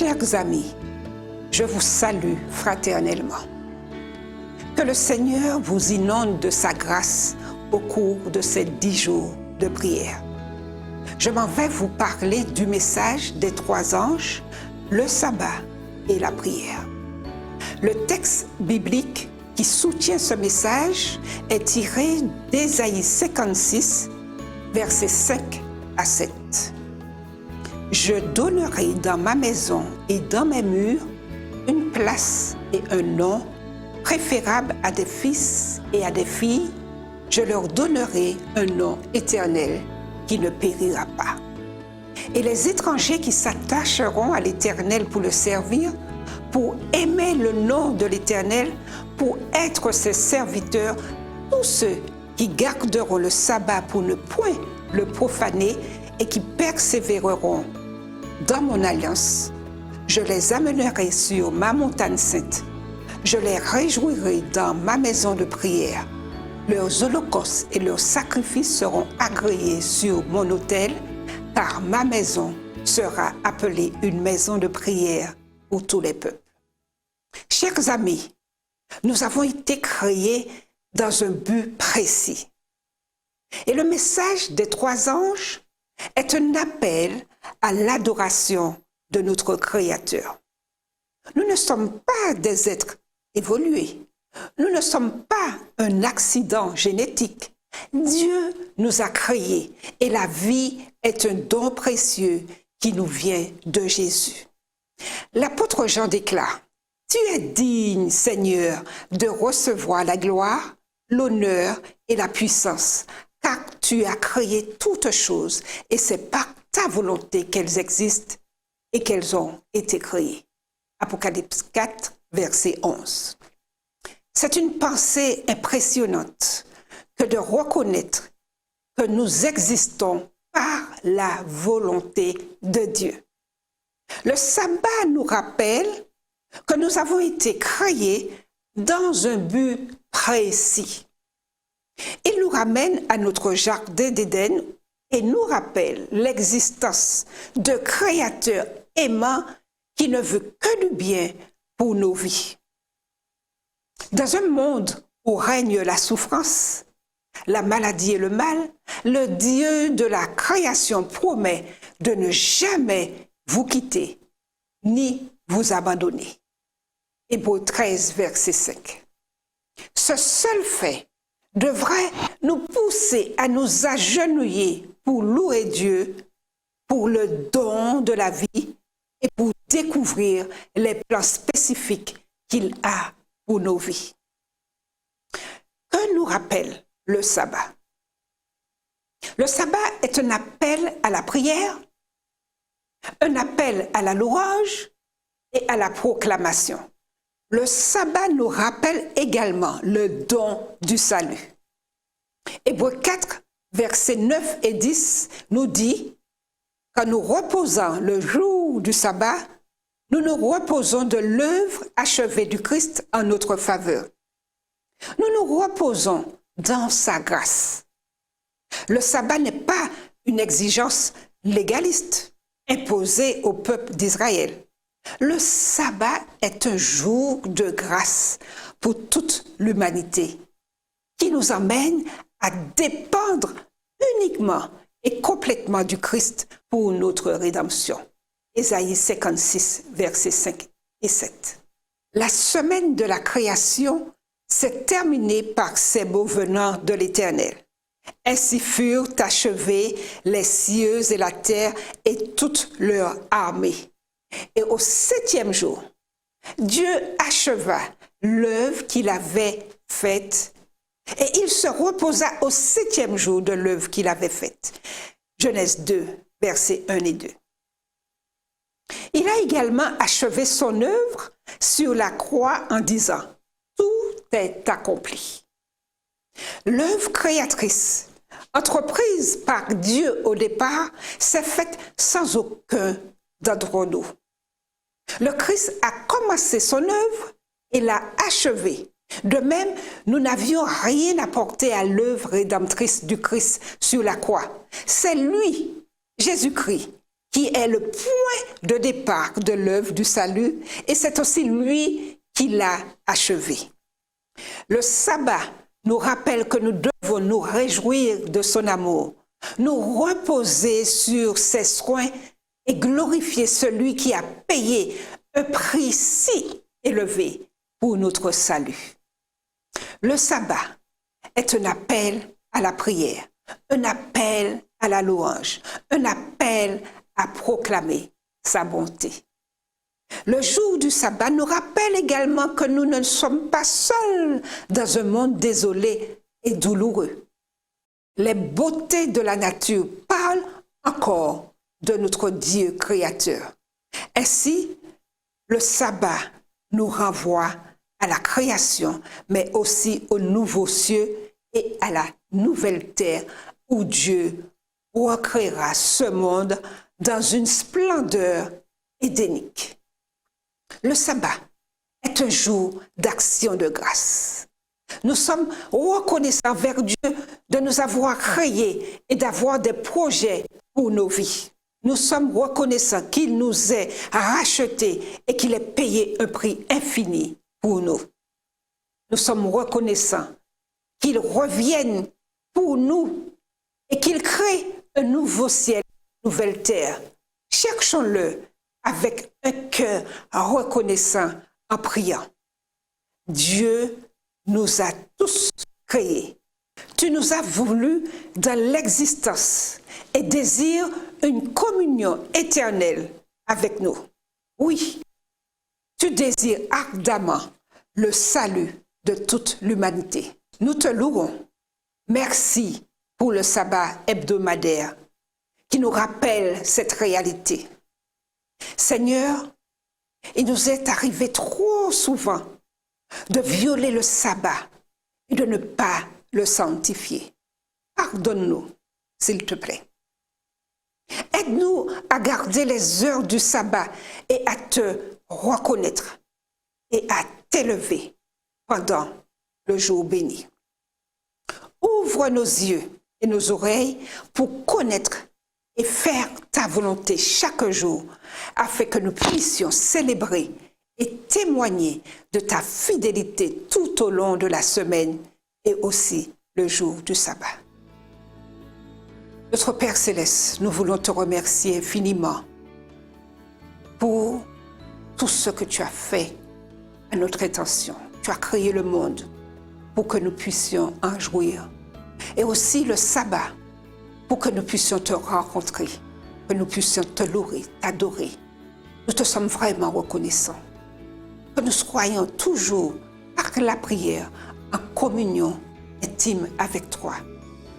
Chers amis, je vous salue fraternellement. Que le Seigneur vous inonde de sa grâce au cours de ces 10 jours de prière. Je m'en vais vous parler du message des 3 anges, le sabbat et la prière. Le texte biblique qui soutient ce message est tiré d'Ésaïe 56, versets 5 à 7. Je donnerai dans ma maison et dans mes murs une place et un nom préférable à des fils et à des filles. Je leur donnerai un nom éternel qui ne périra pas. Et les étrangers qui s'attacheront à l'Éternel pour le servir, pour aimer le nom de l'Éternel, pour être ses serviteurs, tous ceux qui garderont le sabbat pour ne point le profaner et qui persévéreront dans mon alliance, je les amènerai sur ma montagne sainte. Je les réjouirai dans ma maison de prière. Leurs holocaustes et leurs sacrifices seront agréés sur mon autel, car ma maison sera appelée une maison de prière pour tous les peuples. Chers amis, nous avons été créés dans un but précis. Et le message des 3 anges est un appel à l'adoration de notre Créateur. Nous ne sommes pas des êtres évolués. Nous ne sommes pas un accident génétique. Dieu nous a créés et la vie est un don précieux qui nous vient de Jésus. L'apôtre Jean déclare: « Tu es digne, Seigneur, de recevoir la gloire, l'honneur et la puissance, car tu as créé toutes choses et c'est par ta volonté qu'elles existent et qu'elles ont été créées. » Apocalypse 4, verset 11. C'est une pensée impressionnante que de reconnaître que nous existons par la volonté de Dieu. Le sabbat nous rappelle que nous avons été créés dans un but précis. Il nous ramène à notre jardin d'Éden et nous rappelle l'existence de Créateur aimant qui ne veut que du bien pour nos vies. Dans un monde où règne la souffrance, la maladie et le mal, le Dieu de la création promet de ne jamais vous quitter, ni vous abandonner. Hébreux 13, verset 5. Ce seul fait devrait nous pousser à nous agenouiller pour louer Dieu, pour le don de la vie et pour découvrir les plans spécifiques qu'il a pour nos vies. Que nous rappelle le sabbat? Le sabbat est un appel à la prière, un appel à la louange et à la proclamation. Le sabbat nous rappelle également le don du salut. Hébreux 4, versets 9 et 10 nous dit: « Quand nous reposons le jour du sabbat, nous nous reposons de l'œuvre achevée du Christ en notre faveur. Nous nous reposons dans sa grâce. » Le sabbat n'est pas une exigence légaliste imposée au peuple d'Israël. Le sabbat est un jour de grâce pour toute l'humanité qui nous emmène à dépendre uniquement et complètement du Christ pour notre rédemption. Ésaïe 56, versets 5 et 7. La semaine de la création s'est terminée par ces mots venant de l'Éternel. « Ainsi furent achevés les cieux et la terre et toute leur armée. » Et au 7e jour, Dieu acheva l'œuvre qu'il avait faite et il se reposa au 7e jour de l'œuvre qu'il avait faite. Genèse 2, versets 1 et 2. Il a également achevé son œuvre sur la croix en disant: « Tout est accompli. » L'œuvre créatrice, entreprise par Dieu au départ, s'est faite sans aucun d'entre nous. Le Christ a commencé son œuvre et l'a achevée. De même, nous n'avions rien apporté à l'œuvre rédemptrice du Christ sur la croix. C'est lui, Jésus-Christ, qui est le point de départ de l'œuvre du salut, et c'est aussi lui qui l'a achevé. Le sabbat nous rappelle que nous devons nous réjouir de son amour, nous reposer sur ses soins et glorifier celui qui a payé un prix si élevé pour notre salut. Le sabbat est un appel à la prière, un appel à la louange, un appel à proclamer sa bonté. Le jour du sabbat nous rappelle également que nous ne sommes pas seuls dans un monde désolé et douloureux. Les beautés de la nature parlent encore de notre Dieu créateur. Ainsi, le sabbat nous renvoie à la création, mais aussi aux nouveaux cieux et à la nouvelle terre où Dieu recréera ce monde dans une splendeur édénique. Le sabbat est un jour d'action de grâce. Nous sommes reconnaissants envers Dieu de nous avoir créés et d'avoir des projets pour nos vies. Nous sommes reconnaissants qu'il nous ait rachetés et qu'il ait payé un prix infini pour nous. Nous sommes reconnaissants qu'il revienne pour nous et qu'il crée un nouveau ciel, une nouvelle terre. Cherchons-le avec un cœur reconnaissant en priant. Dieu nous a tous créés. Tu nous as voulu dans l'existence et désires une communion éternelle avec nous. Oui, tu désires ardemment le salut de toute l'humanité. Nous te louons. Merci pour le sabbat hebdomadaire qui nous rappelle cette réalité. Seigneur, il nous est arrivé trop souvent de violer le sabbat et de ne pas le sanctifier. Pardonne-nous, s'il te plaît. Aide-nous à garder les heures du sabbat et à te reconnaître et à t'élever pendant le jour béni. Ouvre nos yeux et nos oreilles pour connaître et faire ta volonté chaque jour, afin que nous puissions célébrer et témoigner de ta fidélité tout au long de la semaine et aussi le jour du sabbat. Notre Père Céleste, nous voulons te remercier infiniment pour tout ce que tu as fait à notre intention. Tu as créé le monde pour que nous puissions en jouir. Et aussi le sabbat pour que nous puissions te rencontrer, que nous puissions te louer, t'adorer. Nous te sommes vraiment reconnaissants. Que nous soyons toujours, par la prière, en communion intime avec toi.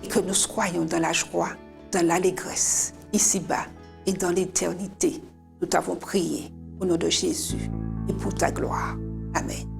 Et que nous soyons dans la joie, dans l'allégresse, ici-bas et dans l'éternité. Nous t'avons prié au nom de Jésus et pour ta gloire. Amen.